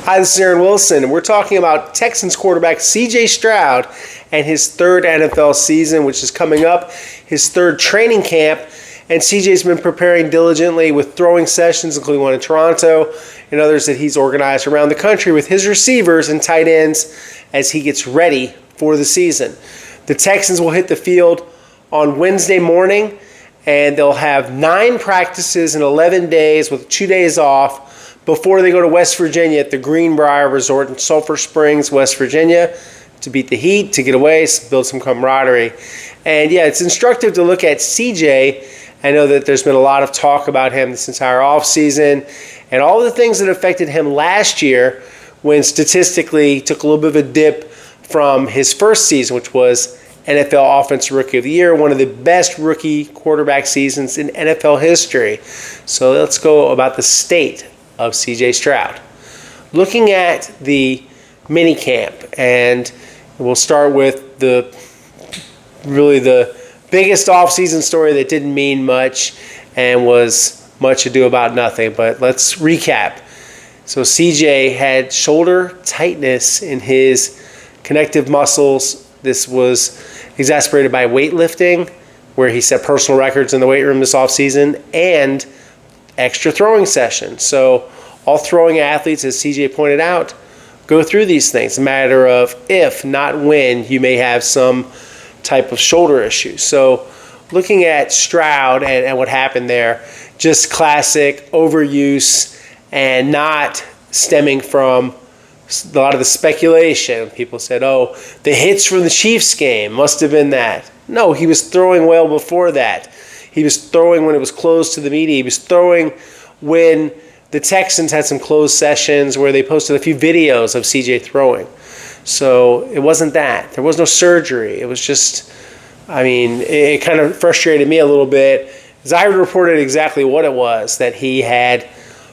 Hi, this is Aaron Wilson, and we're talking about Texans quarterback C.J. Stroud and his third NFL season, which is coming up, his third training camp. And C.J.'s been preparing diligently with throwing sessions, including one in Toronto, and others that he's organized around the country with his receivers and tight ends as he gets ready for the season. The Texans will hit the field on Wednesday morning, and they'll have 9 practices in 11 days with 2 days off before they go to West Virginia at the Greenbrier Resort in Sulphur Springs, West Virginia, to beat the heat, to get away, build some camaraderie. And yeah, it's instructive to look at CJ. I know that there's been a lot of talk about him this entire offseason and all the things that affected him last year when statistically he took a little bit of a dip from his first season, which was NFL Offensive Rookie of the Year, one of the best rookie quarterback seasons in NFL history. So let's go about the state of C.J. Stroud. Looking at the mini camp, and we'll start with the biggest offseason story that didn't mean much and was much ado about nothing, but let's recap. So C.J. had shoulder tightness in his connective muscles. This was exacerbated by weightlifting, where he set personal records in the weight room this offseason, and extra throwing sessions. So all throwing athletes, as CJ pointed out, go through these things. It's a matter of if, not when, you may have some type of shoulder issue. So looking at Stroud and what happened there, just classic overuse and not stemming from a lot of the speculation. People said, oh, the hits from the Chiefs game must have been that. No, he was throwing well before that. He was throwing when it was closed to the media. He was throwing when the Texans had some closed sessions where they posted a few videos of CJ throwing. So it wasn't that. There was no surgery. It was just, it kind of frustrated me a little bit, as I reported exactly what it was, that he had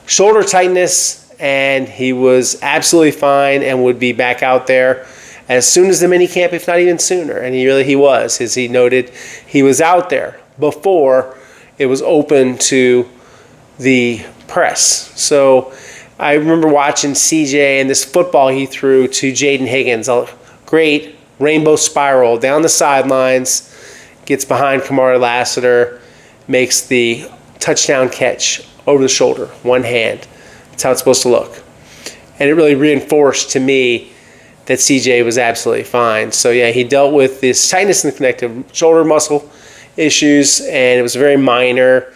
shoulder tightness and he was absolutely fine and would be back out there as soon as the minicamp, if not even sooner. And he was, as he noted, he was out there before it was open to the press. So I remember watching CJ and this football he threw to Jaden Higgins, a great rainbow spiral down the sidelines, gets behind Kamari Lassiter, makes the touchdown catch over the shoulder, one hand. That's how it's supposed to look. And it really reinforced to me that CJ was absolutely fine. So yeah, he dealt with this tightness in the connective shoulder muscle issues, and it was very minor.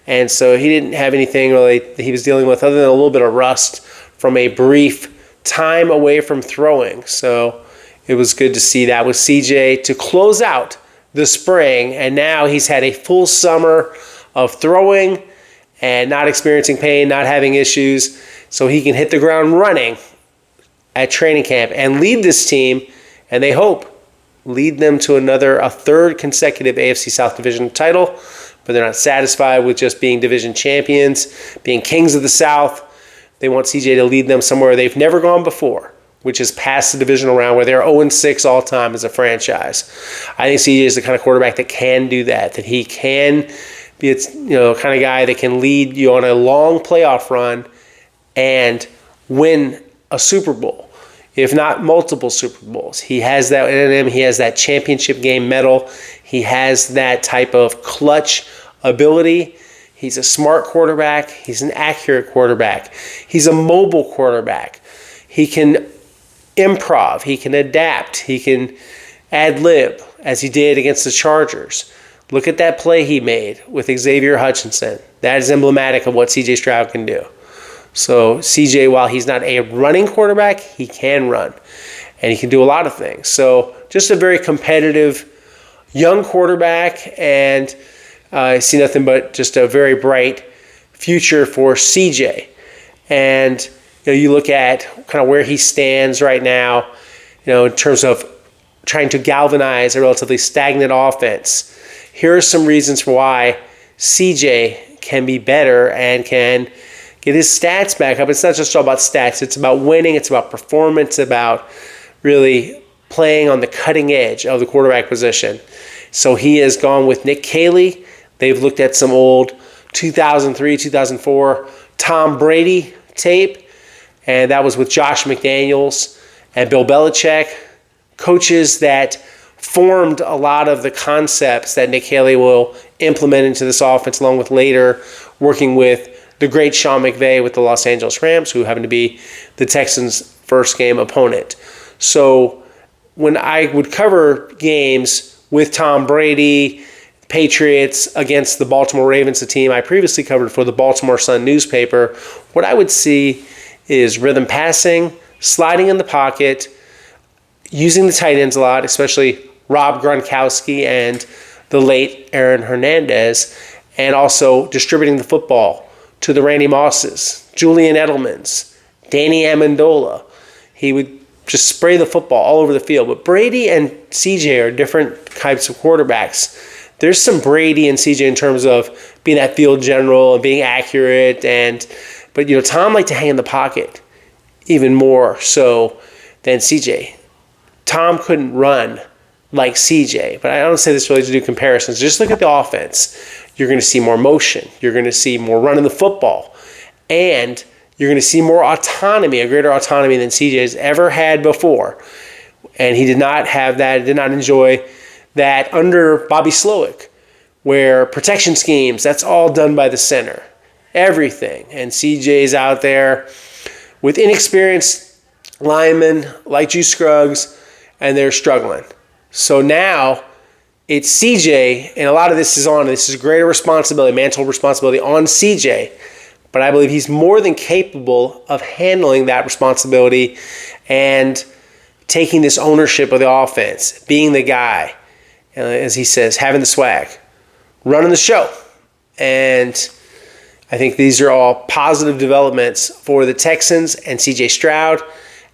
And so he didn't have anything really that he was dealing with other than a little bit of rust from a brief time away from throwing. So it was good to see that with CJ to close out the spring. And now he's had a full summer of throwing and not experiencing pain, not having issues. So he can hit the ground running at training camp and lead this team, and they hope lead them to a third consecutive AFC South Division title. But they're not satisfied with just being division champions, being kings of the South. They want CJ to lead them somewhere they've never gone before, which is past the divisional round, where they're 0-6 all time as a franchise. I think CJ is the kind of quarterback that can do that he can be kind of guy that can lead you on a long playoff run and win a Super Bowl, if not multiple Super Bowls. He has that in him. He has that championship game medal. He has that type of clutch ability. He's a smart quarterback. He's an accurate quarterback. He's a mobile quarterback. He can improv. He can adapt. He can ad-lib, as he did against the Chargers. Look at that play he made with Xavier Hutchinson. That is emblematic of what C.J. Stroud can do. So C.J., while he's not a running quarterback, he can run. And he can do a lot of things. So just a very competitive young quarterback, and I see nothing but just a very bright future for CJ. And you look at kind of where he stands right now, in terms of trying to galvanize a relatively stagnant offense. Here are some reasons for why CJ can be better and can get his stats back up. It's not just all about stats. It's about winning. It's about performance. It's about really playing on the cutting edge of the quarterback position. So he has gone with Nick Caley. They've looked at some old 2003, 2004 Tom Brady tape, and that was with Josh McDaniels and Bill Belichick, coaches that formed a lot of the concepts that Nick Haley will implement into this offense, along with later working with the great Sean McVay with the Los Angeles Rams, who happened to be the Texans' first game opponent. So when I would cover games with Tom Brady, Patriots against the Baltimore Ravens, a team I previously covered for the Baltimore Sun newspaper, what I would see is rhythm passing, sliding in the pocket, using the tight ends a lot, especially Rob Gronkowski and the late Aaron Hernandez, and also distributing the football to the Randy Mosses, Julian Edelmans, Danny Amendola. He would just spray the football all over the field. But Brady and CJ are different types of quarterbacks. There's some Brady and CJ in terms of being that field general and being accurate, but Tom liked to hang in the pocket even more so than CJ. Tom couldn't run like CJ, but I don't say this really to do comparisons. Just look at the offense. You're going to see more motion. You're going to see more running the football. And you're going to see more autonomy, a greater autonomy than CJ has ever had before. And he did not have that, did not enjoy that under Bobby Slowick, where protection schemes, that's all done by the center. Everything. And CJ's out there with inexperienced linemen like Juice Scruggs, and they're struggling. So now it's CJ, and a lot of this is greater responsibility, mantle responsibility on CJ. But I believe he's more than capable of handling that responsibility and taking this ownership of the offense, being the guy, as he says, having the swag, running the show. And I think these are all positive developments for the Texans and CJ Stroud,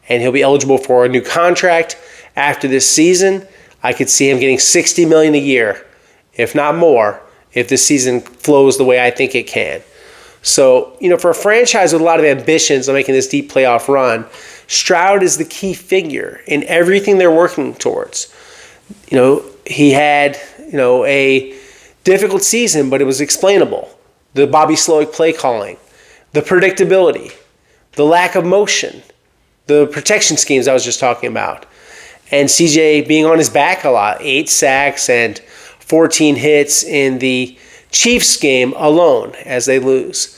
and he'll be eligible for a new contract after this season. I could see him getting $60 million a year, if not more, if this season flows the way I think it can. So, for a franchise with a lot of ambitions on making this deep playoff run, Stroud is the key figure in everything they're working towards. He had, a difficult season, but it was explainable. The Bobby Slowick play calling, the predictability, the lack of motion, the protection schemes I was just talking about. And CJ being on his back a lot, 8 sacks and 14 hits in the Chiefs game alone as they lose.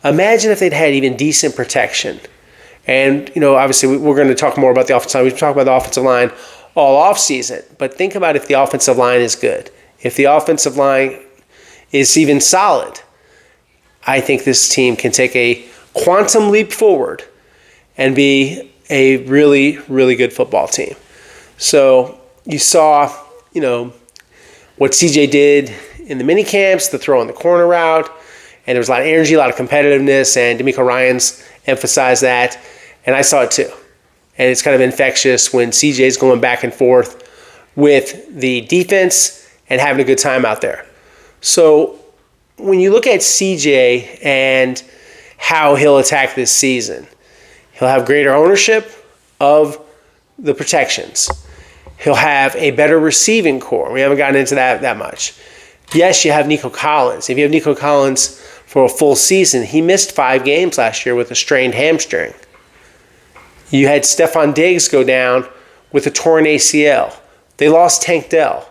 Imagine if they'd had even decent protection. And, obviously we're going to talk more about the offensive line. We've talked about the offensive line all offseason. But think about if the offensive line is good. If the offensive line is even solid, I think this team can take a quantum leap forward and be a really, really good football team. So you saw, what CJ did in the mini camps, the throw in the corner route, and there was a lot of energy, a lot of competitiveness, and DeMeco Ryans emphasized that, and I saw it too. And it's kind of infectious when CJ's going back and forth with the defense and having a good time out there. So when you look at CJ and how he'll attack this season, he'll have greater ownership of the protections. He'll have a better receiving core. We haven't gotten into that much. Yes, you have Nico Collins. If you have Nico Collins for a full season, he missed 5 games last year with a strained hamstring. You had Stephon Diggs go down with a torn ACL. They lost Tank Dell.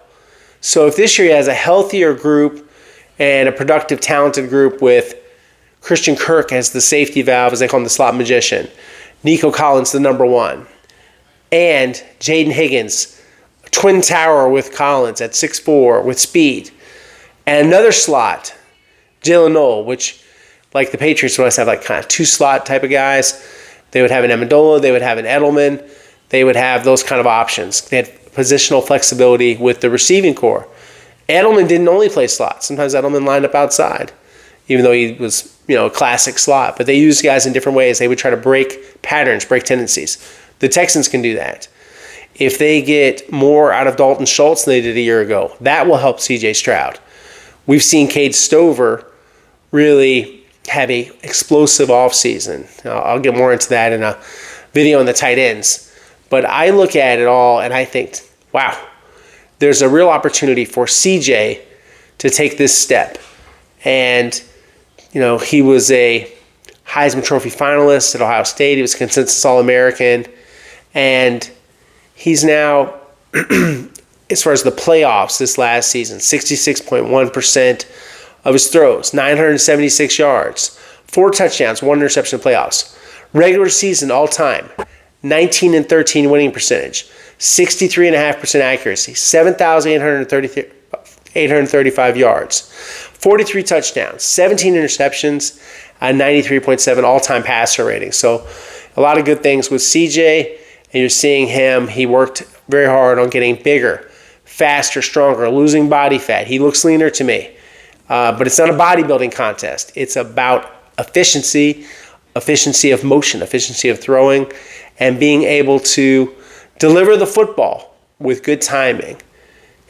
So if this year he has a healthier group and a productive, talented group with Christian Kirk as the safety valve, as they call him, the slot magician, Nico Collins the number 1, and Jaden Higgins, twin tower with Collins at 6'4", with speed, and another slot, Jalen Noel, which, like the Patriots, would always have like kind of 2 slot type of guys. They would have an Amendola, they would have an Edelman, they would have those kind of options. They had positional flexibility with the receiving core. Edelman didn't only play slot. Sometimes Edelman lined up outside, even though he was, a classic slot. But they used guys in different ways. They would try to break patterns, break tendencies. The Texans can do that. If they get more out of Dalton Schultz than they did a year ago, that will help CJ Stroud. We've seen Cade Stover really have a explosive offseason. I'll get more into that in a video on the tight ends. But I look at it all and I think, wow, there's a real opportunity for CJ to take this step. And, he was a Heisman Trophy finalist at Ohio State. He was consensus All-American. And he's now, as far as the playoffs this last season, 66.1% of his throws, 976 yards, 4 touchdowns, 1 interception in the playoffs. Regular season all-time, 19-13 winning percentage, 63.5% accuracy, 7,835 yards, 43 touchdowns, 17 interceptions, a 93.7 all-time passer rating. So a lot of good things with CJ, and you're seeing him. He worked very hard on getting bigger, faster, stronger, losing body fat. He looks leaner to me. But it's not a bodybuilding contest. It's about efficiency of motion, efficiency of throwing, and being able to deliver the football with good timing.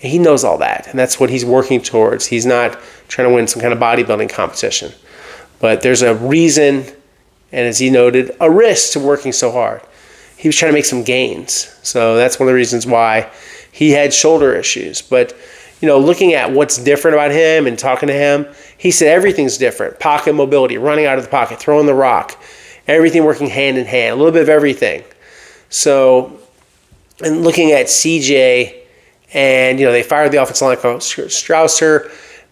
And he knows all that, and that's what he's working towards. He's not trying to win some kind of bodybuilding competition. But there's a reason, and as he noted, a risk to working so hard. He was trying to make some gains. So that's one of the reasons why he had shoulder issues. But looking at what's different about him and talking to him, he said everything's different. Pocket mobility, running out of the pocket, throwing the rock, everything working hand in hand, a little bit of everything. So, and looking at CJ, and they fired the offensive line coach Stroud.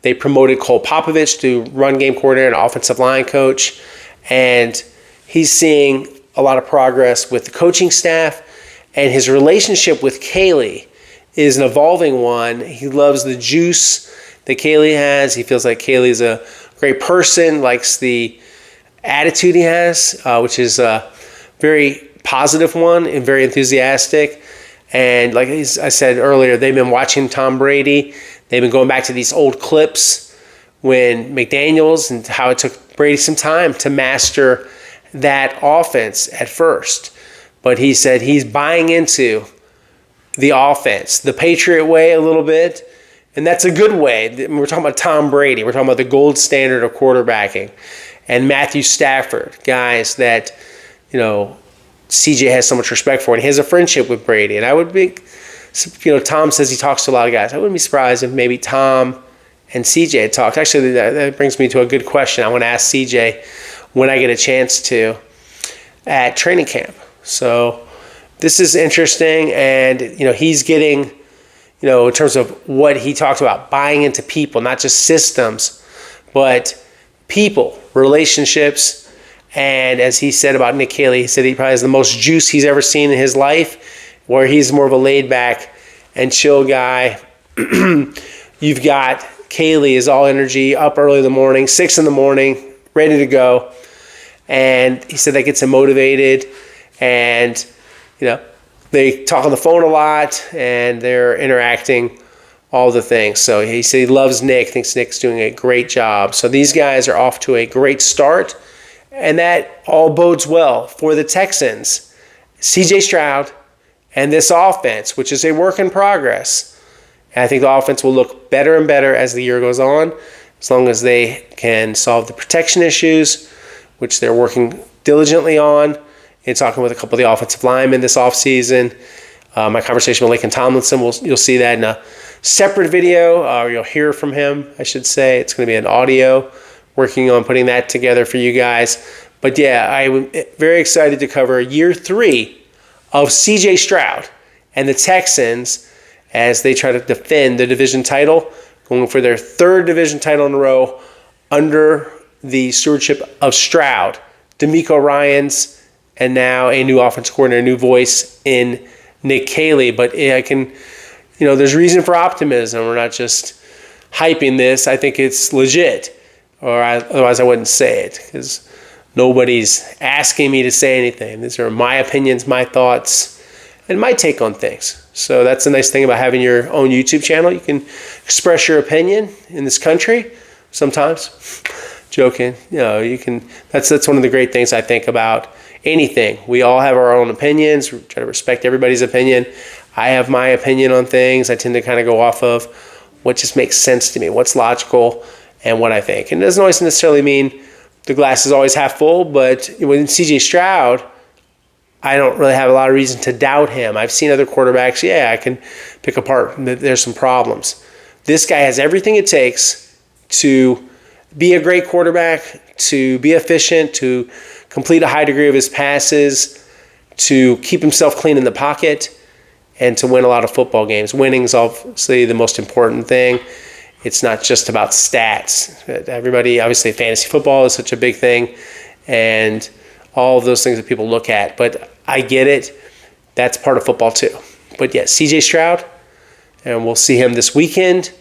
They promoted Cole Popovich to run game coordinator and offensive line coach, and he's seeing a lot of progress with the coaching staff, and his relationship with Kaylee is an evolving one. He loves the juice that Kaylee has. He feels like Kaylee's a great person, likes the attitude he has, which is a very positive one and very enthusiastic. And like I said earlier, they've been watching Tom Brady. They've been going back to these old clips when McDaniels, and how it took Brady some time to master that offense at first. But he said he's buying into the offense, the Patriot way a little bit, and that's a good way. We're talking about Tom Brady. We're talking about the gold standard of quarterbacking. And Matthew Stafford, guys that, CJ has so much respect for, and he has a friendship with Brady. And I would be, Tom says he talks to a lot of guys. I wouldn't be surprised if maybe Tom and CJ had talked. Actually, that brings me to a good question I want to ask CJ when I get a chance to at training camp. So this is interesting, and he's getting, in terms of what he talked about, buying into people, not just systems, but people, relationships. And as he said about Nick Caley, he said he probably has the most juice he's ever seen in his life, where he's more of a laid back and chill guy. You've got Caley is all energy, up early in the morning, 6 in the morning, ready to go. And he said that gets him motivated, and they talk on the phone a lot, and they're interacting, all the things. So he said he loves Nick, thinks Nick's doing a great job. So these guys are off to a great start, and that all bodes well for the Texans, CJ Stroud, and this offense, which is a work in progress. And I think the offense will look better and better as the year goes on, as long as they can solve the protection issues, which they're working diligently on, and talking with a couple of the offensive linemen this offseason. My conversation with Laken Tomlinson, you'll see that in a separate video, or you'll hear from him, I should say. It's going to be an audio, working on putting that together for you guys. But yeah, I'm very excited to cover year 3 of CJ Stroud and the Texans as they try to defend the division title, going for their 3rd division title in a row under the stewardship of Stroud, DeMeco Ryans, and now a new offensive coordinator, a new voice in Nick Caley. But I can, there's reason for optimism. We're not just hyping this. I think it's legit, otherwise I wouldn't say it, because nobody's asking me to say anything. These are my opinions, my thoughts, and my take on things. So that's the nice thing about having your own YouTube channel. You can express your opinion in this country sometimes. Joking. You can. That's one of the great things I think about anything. We all have our own opinions. We try to respect everybody's opinion. I have my opinion on things. I tend to kind of go off of what just makes sense to me, what's logical, and what I think. And it doesn't always necessarily mean the glass is always half full, but with CJ Stroud, I don't really have a lot of reason to doubt him. I've seen other quarterbacks, I can pick apart that there's some problems. This guy has everything it takes to be a great quarterback, to be efficient, to complete a high degree of his passes, to keep himself clean in the pocket, and to win a lot of football games. Winning is obviously the most important thing. It's not just about stats. Everybody, obviously, fantasy football is such a big thing, and all of those things that people look at. But I get it. That's part of football too. But yeah, CJ Stroud, and we'll see him this weekend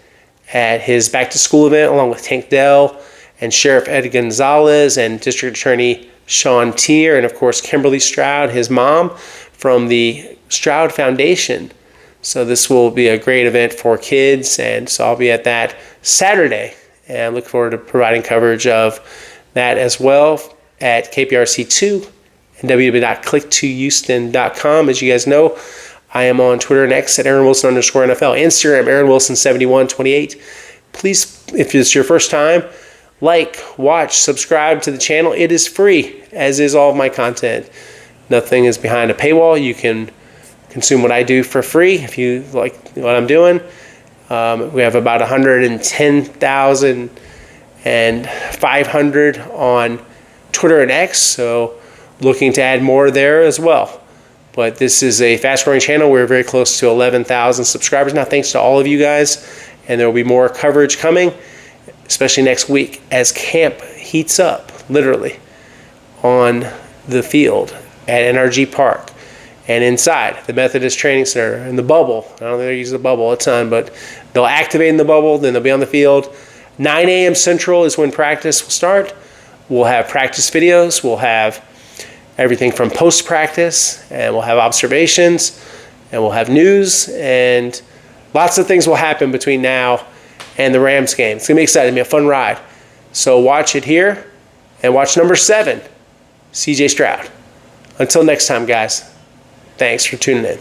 at his back-to-school event along with Tank Dell and Sheriff Ed Gonzalez and District Attorney Sean Tier, and of course Kimberly Stroud, his mom, from the Stroud Foundation. So this will be a great event for kids, and so I'll be at that Saturday, and I look forward to providing coverage of that as well at KPRC2 and www.click2houston.com. As you guys know, I am on Twitter and X at @AaronWilson_NFL, Instagram AaronWilson7128. Please, if it's your first time, like, watch, subscribe to the channel. It is free, as is all of my content. Nothing is behind a paywall. You can consume what I do for free if you like what I'm doing. We have about 110,500 on Twitter and X, so looking to add more there as well. But this is a fast-growing channel. We're very close to 11,000 subscribers now, thanks to all of you guys. And there will be more coverage coming, especially next week as camp heats up, literally, on the field at NRG Park and inside the Methodist Training Center in the bubble. I don't think they use the bubble a ton, but they'll activate in the bubble, then they'll be on the field. 9 a.m. Central is when practice will start. We'll have practice videos. We'll have everything from post-practice, and we'll have observations, and we'll have news, and lots of things will happen between now and the Rams game. It's going to be exciting. It'll be a fun ride. So watch it here, and watch number 7, CJ Stroud. Until next time, guys, thanks for tuning in.